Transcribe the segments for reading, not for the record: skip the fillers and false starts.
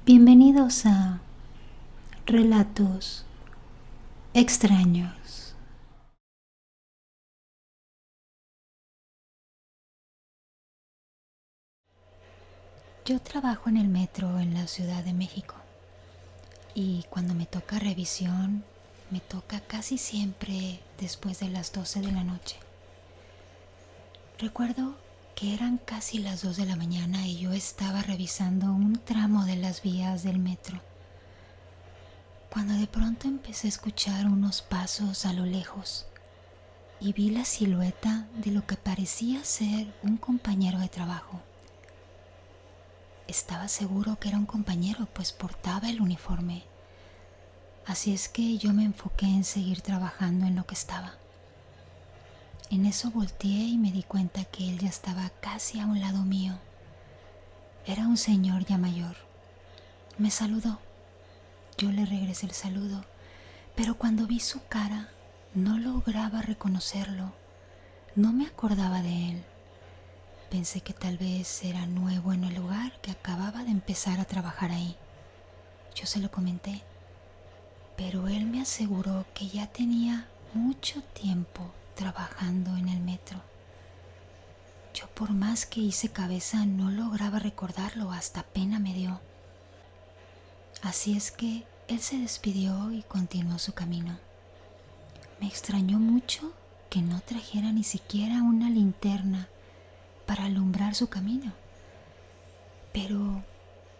Bienvenidos a Relatos Extraños. Yo trabajo en el metro en la Ciudad de México y cuando me toca revisión, me toca casi siempre después de las 12 de la noche. Recuerdo que eran casi las 2 de la mañana y yo estaba revisando un tramo de las vías del metro, cuando de pronto empecé a escuchar unos pasos a lo lejos y vi la silueta de lo que parecía ser un compañero de trabajo. Estaba seguro que era un compañero, pues portaba el uniforme. Así es que yo me enfoqué en seguir trabajando en lo que estaba. En eso volteé y me di cuenta que él ya estaba casi a un lado mío. Era un señor ya mayor. Me saludó. Yo le regresé el saludo, pero cuando vi su cara, no lograba reconocerlo. No me acordaba de él. Pensé que tal vez era nuevo en el lugar, que acababa de empezar a trabajar ahí. Yo se lo comenté, pero él me aseguró que ya tenía mucho tiempo trabajando en el metro. Yo por más que hice cabeza no lograba recordarlo, hasta pena me dio. Así es que él se despidió y continuó su camino. Me extrañó mucho que no trajera ni siquiera una linterna para alumbrar su camino. Pero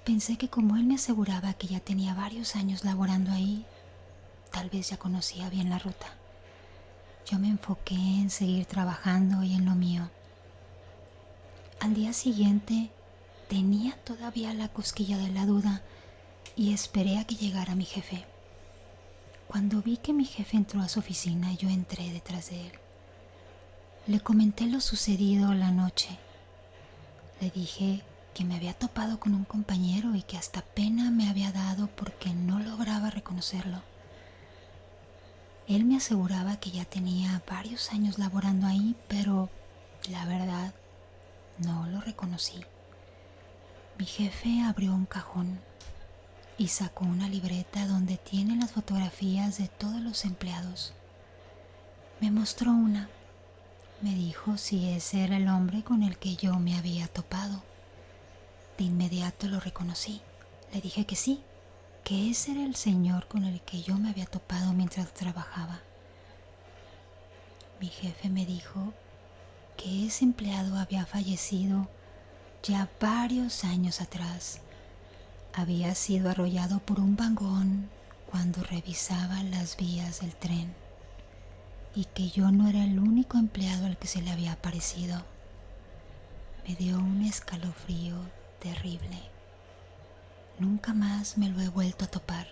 pensé que como él me aseguraba que ya tenía varios años laborando ahí, tal vez ya conocía bien la ruta. Yo me enfoqué en seguir trabajando y en lo mío. Al día siguiente tenía todavía la cosquilla de la duda y esperé a que llegara mi jefe. Cuando vi que mi jefe entró a su oficina, yo entré detrás de él. Le comenté lo sucedido la noche. Le dije que me había topado con un compañero y que hasta pena me había dado porque no lograba reconocerlo. Él me aseguraba que ya tenía varios años laborando ahí, pero la verdad no lo reconocí. Mi jefe abrió un cajón y sacó una libreta donde tiene las fotografías de todos los empleados. Me mostró una. Me dijo si ese era el hombre con el que yo me había topado. De inmediato lo reconocí. Le dije que sí, que ese era el señor con el que yo me había topado mientras trabajaba. Mi jefe me dijo que ese empleado había fallecido ya varios años atrás. Había sido arrollado por un vagón cuando revisaba las vías del tren y que yo no era el único empleado al que se le había aparecido. Me dio un escalofrío terrible. Nunca más me lo he vuelto a topar,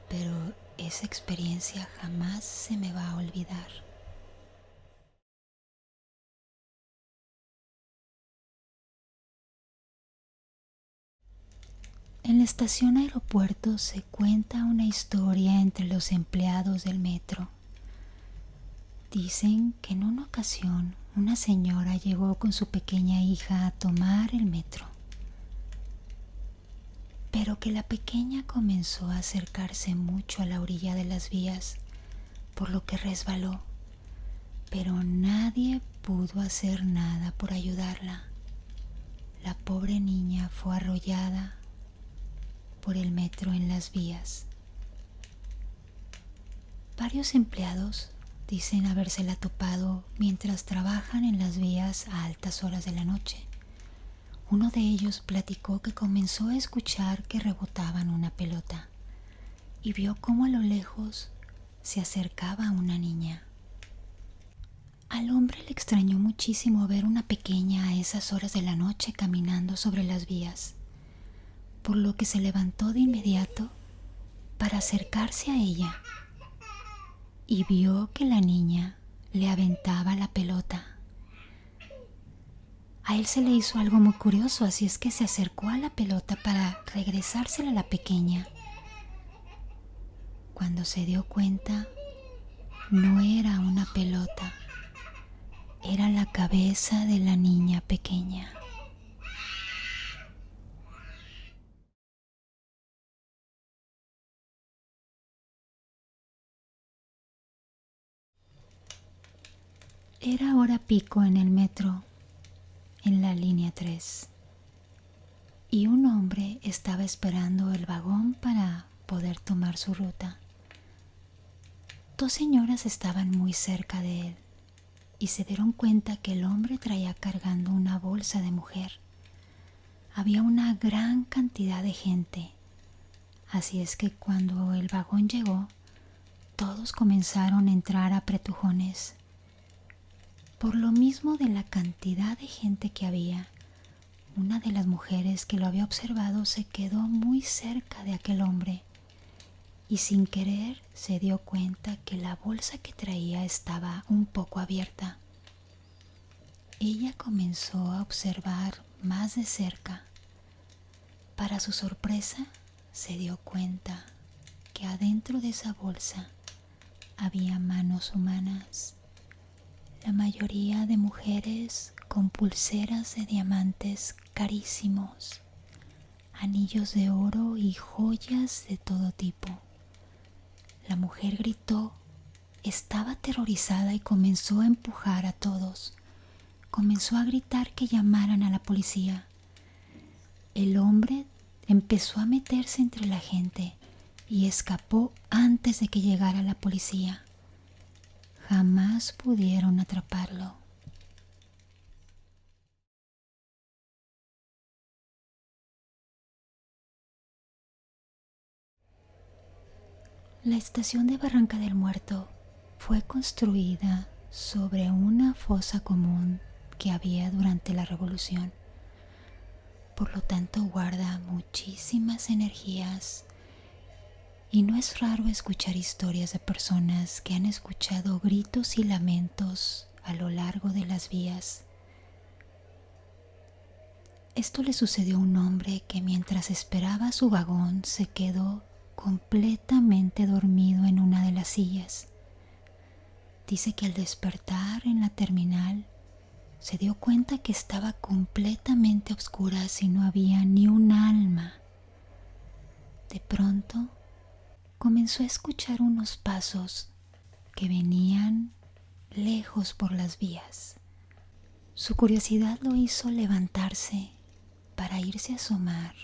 pero esa experiencia jamás se me va a olvidar. En la estación aeropuerto se cuenta una historia entre los empleados del metro. Dicen que en una ocasión una señora llegó con su pequeña hija a tomar el metro, pero que la pequeña comenzó a acercarse mucho a la orilla de las vías, por lo que resbaló, pero nadie pudo hacer nada por ayudarla. La pobre niña fue arrollada por el metro en las vías. Varios empleados dicen habérsela topado mientras trabajan en las vías a altas horas de la noche. Uno de ellos platicó que comenzó a escuchar que rebotaban una pelota y vio cómo a lo lejos se acercaba una niña. Al hombre le extrañó muchísimo ver una pequeña a esas horas de la noche caminando sobre las vías, por lo que se levantó de inmediato para acercarse a ella y vio que la niña le aventaba la pelota. A él se le hizo algo muy curioso, así es que se acercó a la pelota para regresársela a la pequeña. Cuando se dio cuenta, no era una pelota, era la cabeza de la niña pequeña. Era hora pico en el metro, en la línea 3, y un hombre estaba esperando el vagón para poder tomar su ruta. Dos señoras estaban muy cerca de él y se dieron cuenta que el hombre traía cargando una bolsa de mujer. Había una gran cantidad de gente, así es que cuando el vagón llegó, todos comenzaron a entrar a apretujones. Por lo mismo de la cantidad de gente que había, una de las mujeres que lo había observado se quedó muy cerca de aquel hombre y sin querer se dio cuenta que la bolsa que traía estaba un poco abierta. Ella comenzó a observar más de cerca. Para su sorpresa, se dio cuenta que adentro de esa bolsa había manos humanas, la mayoría de mujeres con pulseras de diamantes carísimos, anillos de oro y joyas de todo tipo. La mujer gritó, estaba aterrorizada y comenzó a empujar a todos. Comenzó a gritar que llamaran a la policía. El hombre empezó a meterse entre la gente y escapó antes de que llegara la policía. Jamás pudieron atraparlo. La estación de Barranca del Muerto fue construida sobre una fosa común que había durante la Revolución. Por lo tanto, guarda muchísimas energías y no es raro escuchar historias de personas que han escuchado gritos y lamentos a lo largo de las vías. Esto le sucedió a un hombre que mientras esperaba su vagón se quedó completamente dormido en una de las sillas. Dice que al despertar en la terminal se dio cuenta que estaba completamente a oscuras y no había ni un alma. De pronto comenzó a escuchar unos pasos que venían lejos por las vías. Su curiosidad lo hizo levantarse para irse a asomar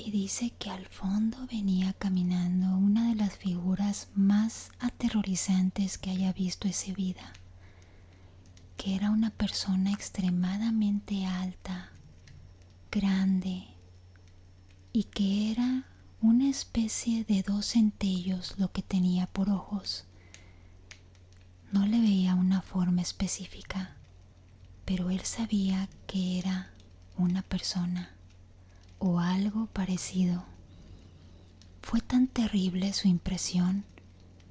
y dice que al fondo venía caminando una de las figuras más aterrorizantes que haya visto en su vida, que era una persona extremadamente alta, grande, y que era una especie de dos centellos lo que tenía por ojos. No le veía una forma específica, pero él sabía que era una persona o algo parecido. Fue tan terrible su impresión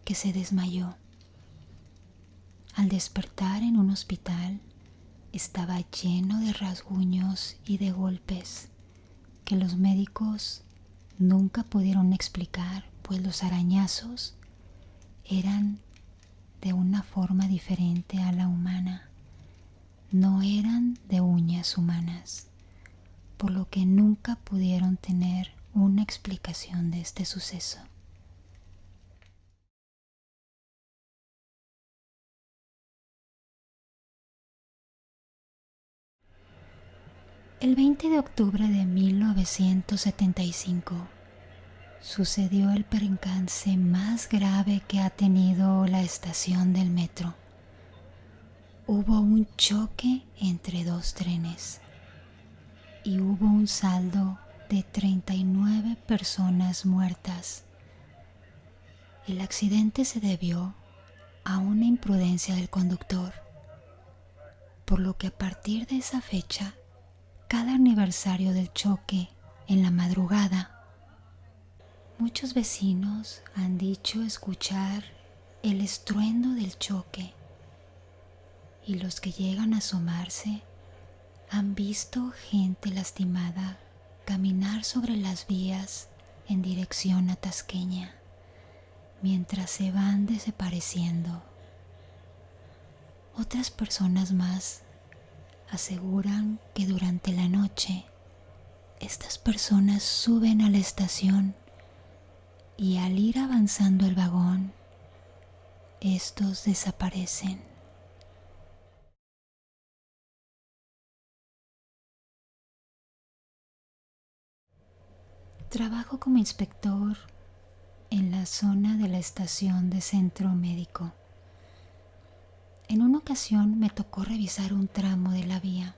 que se desmayó. Al despertar en un hospital, estaba lleno de rasguños y de golpes que los médicos nunca pudieron explicar, pues los arañazos eran de una forma diferente a la humana. No eran de uñas humanas, por lo que nunca pudieron tener una explicación de este suceso. El 20 de octubre de 1975 sucedió el percance más grave que ha tenido la estación del metro. Hubo un choque entre dos trenes y hubo un saldo de 39 personas muertas. El accidente se debió a una imprudencia del conductor, por lo que a partir de esa fecha, cada aniversario del choque en la madrugada, muchos vecinos han dicho escuchar el estruendo del choque y los que llegan a asomarse han visto gente lastimada caminar sobre las vías en dirección a Tasqueña mientras se van desapareciendo. Otras personas más aseguran que durante la noche estas personas suben a la estación y al ir avanzando el vagón, estos desaparecen. Trabajo como inspector en la zona de la estación de centro médico. En una ocasión me tocó revisar un tramo de la vía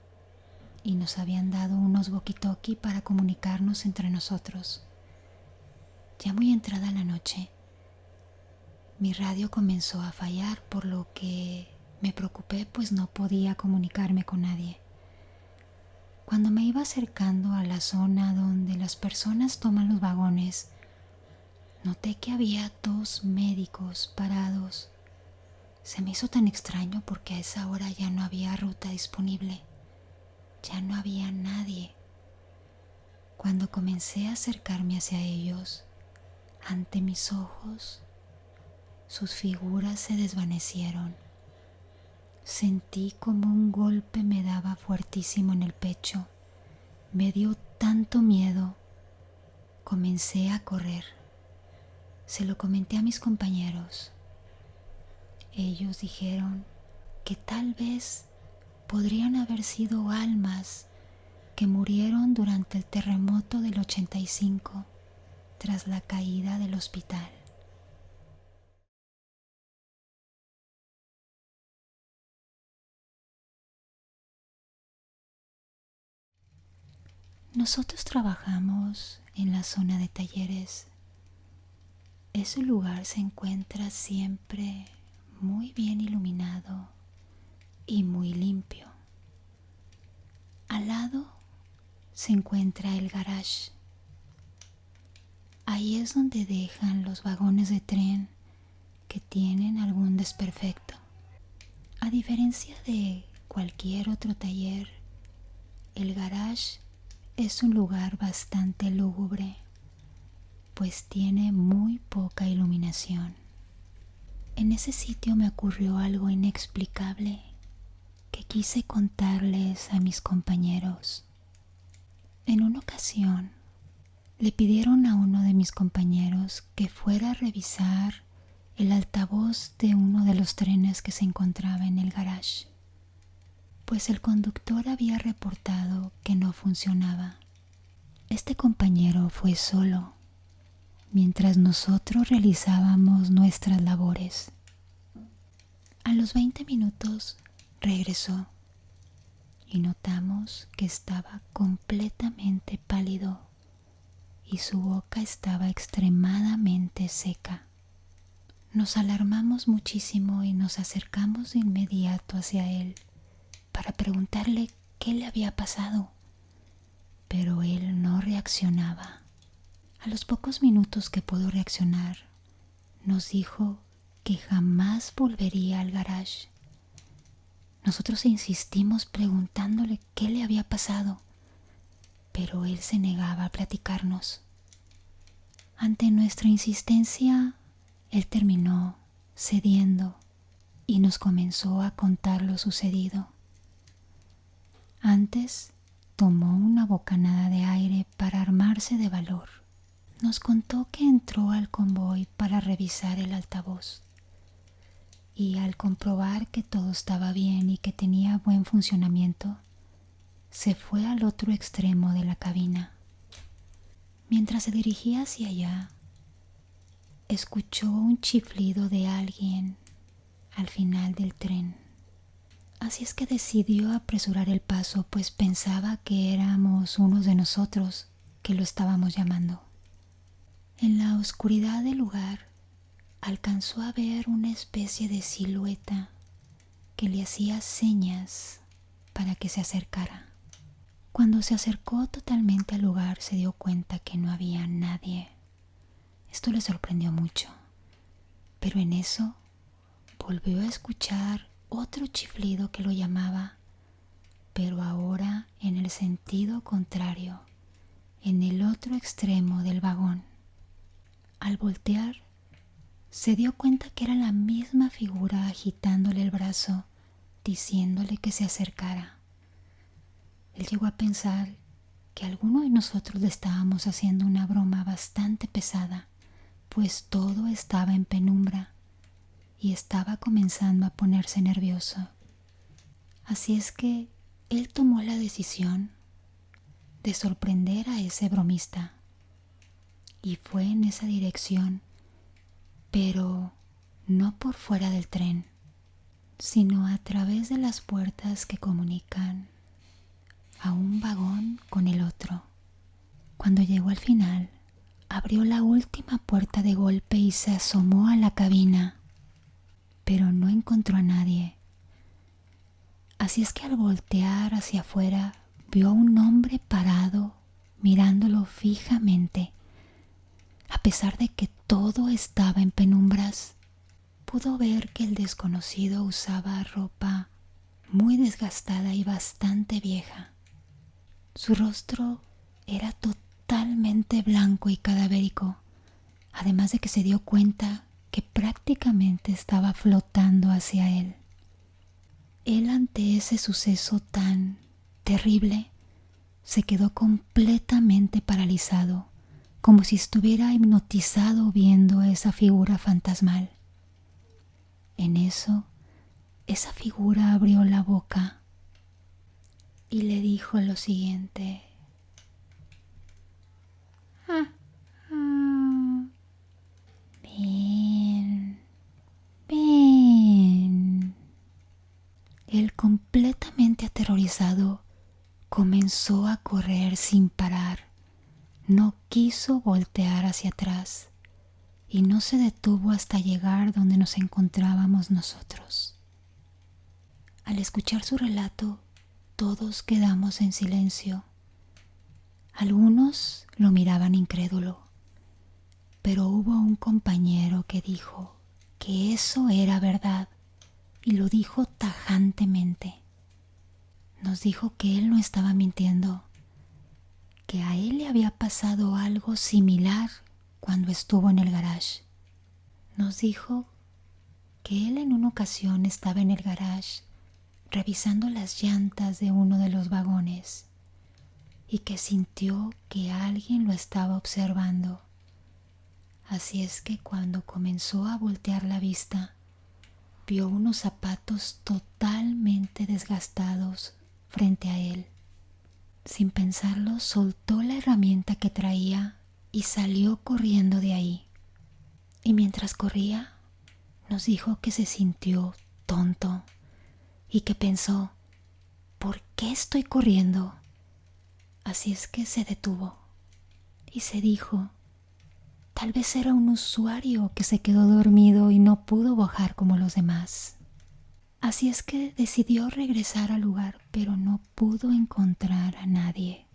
y nos habían dado unos walkie-talkie para comunicarnos entre nosotros. Ya muy entrada la noche, mi radio comenzó a fallar, por lo que me preocupé, pues no podía comunicarme con nadie. Cuando me iba acercando a la zona donde las personas toman los vagones, noté que había 2 médicos parados. Se me hizo tan extraño porque a esa hora ya no había ruta disponible. Ya no había nadie. Cuando comencé a acercarme hacia ellos, ante mis ojos, sus figuras se desvanecieron. Sentí como un golpe me daba fuertísimo en el pecho. Me dio tanto miedo. Comencé a correr. Se lo comenté a mis compañeros. Ellos dijeron que tal vez podrían haber sido almas que murieron durante el terremoto del 85 tras la caída del hospital. Nosotros trabajamos en la zona de talleres. Ese lugar se encuentra siempre muy bien iluminado y muy limpio. Al lado se encuentra el garage. Ahí es donde dejan los vagones de tren que tienen algún desperfecto. A diferencia de cualquier otro taller, el garage es un lugar bastante lúgubre, pues tiene muy poca iluminación. En ese sitio me ocurrió algo inexplicable que quise contarles a mis compañeros. En una ocasión, le pidieron a uno de mis compañeros que fuera a revisar el altavoz de uno de los trenes que se encontraba en el garage, pues el conductor había reportado que no funcionaba. Este compañero fue solo, mientras nosotros realizábamos nuestras labores. A los 20 minutos regresó y notamos que estaba completamente pálido y su boca estaba extremadamente seca. Nos alarmamos muchísimo y nos acercamos de inmediato hacia él para preguntarle qué le había pasado, pero él no reaccionaba. A los pocos minutos que pudo reaccionar, nos dijo que jamás volvería al garage. Nosotros insistimos preguntándole qué le había pasado, pero él se negaba a platicarnos. Ante nuestra insistencia, él terminó cediendo y nos comenzó a contar lo sucedido. Antes tomó una bocanada de aire para armarse de valor. Nos contó que entró al convoy para revisar el altavoz y al comprobar que todo estaba bien y que tenía buen funcionamiento, se fue al otro extremo de la cabina. Mientras se dirigía hacia allá, escuchó un chiflido de alguien al final del tren. Así es que decidió apresurar el paso, pues pensaba que éramos unos de nosotros que lo estábamos llamando. En la oscuridad del lugar, alcanzó a ver una especie de silueta que le hacía señas para que se acercara. Cuando se acercó totalmente al lugar, se dio cuenta que no había nadie. Esto le sorprendió mucho, pero en eso volvió a escuchar otro chiflido que lo llamaba, pero ahora en el sentido contrario, en el otro extremo del vagón. Al voltear, se dio cuenta que era la misma figura agitándole el brazo, diciéndole que se acercara. Él llegó a pensar que alguno de nosotros le estábamos haciendo una broma bastante pesada, pues todo estaba en penumbra y estaba comenzando a ponerse nervioso. Así es que él tomó la decisión de sorprender a ese bromista. y fue en esa dirección, pero no por fuera del tren, sino a través de las puertas que comunican a un vagón con el otro. Cuando llegó al final, abrió la última puerta de golpe y se asomó a la cabina, pero no encontró a nadie. Así es que al voltear hacia afuera, vio a un hombre parado mirándolo fijamente. A pesar de que todo estaba en penumbras, pudo ver que el desconocido usaba ropa muy desgastada y bastante vieja. Su rostro era totalmente blanco y cadavérico, además de que se dio cuenta que prácticamente estaba flotando hacia él. Él, ante ese suceso tan terrible, se quedó completamente paralizado, como si estuviera hipnotizado viendo esa figura fantasmal. En eso, esa figura abrió la boca y le dijo lo siguiente: ven, ven. Él, completamente aterrorizado, comenzó a correr sin parar. No quiso voltear hacia atrás y no se detuvo hasta llegar donde nos encontrábamos nosotros. Al escuchar su relato, todos quedamos en silencio. Algunos lo miraban incrédulo, pero hubo un compañero que dijo que eso era verdad y lo dijo tajantemente. Nos dijo que él no estaba mintiendo, que a él le había pasado algo similar cuando estuvo en el garage. Nos dijo que él en una ocasión estaba en el garage revisando las llantas de uno de los vagones y que sintió que alguien lo estaba observando. Así es que cuando comenzó a voltear la vista, vio unos zapatos totalmente desgastados frente a él. Sin pensarlo, soltó la herramienta que traía y salió corriendo de ahí. Y mientras corría, nos dijo que se sintió tonto y que pensó: ¿por qué estoy corriendo? Así es que se detuvo y se dijo: tal vez era un usuario que se quedó dormido y no pudo bajar como los demás. Así es que decidió regresar al lugar, pero no pudo encontrar a nadie.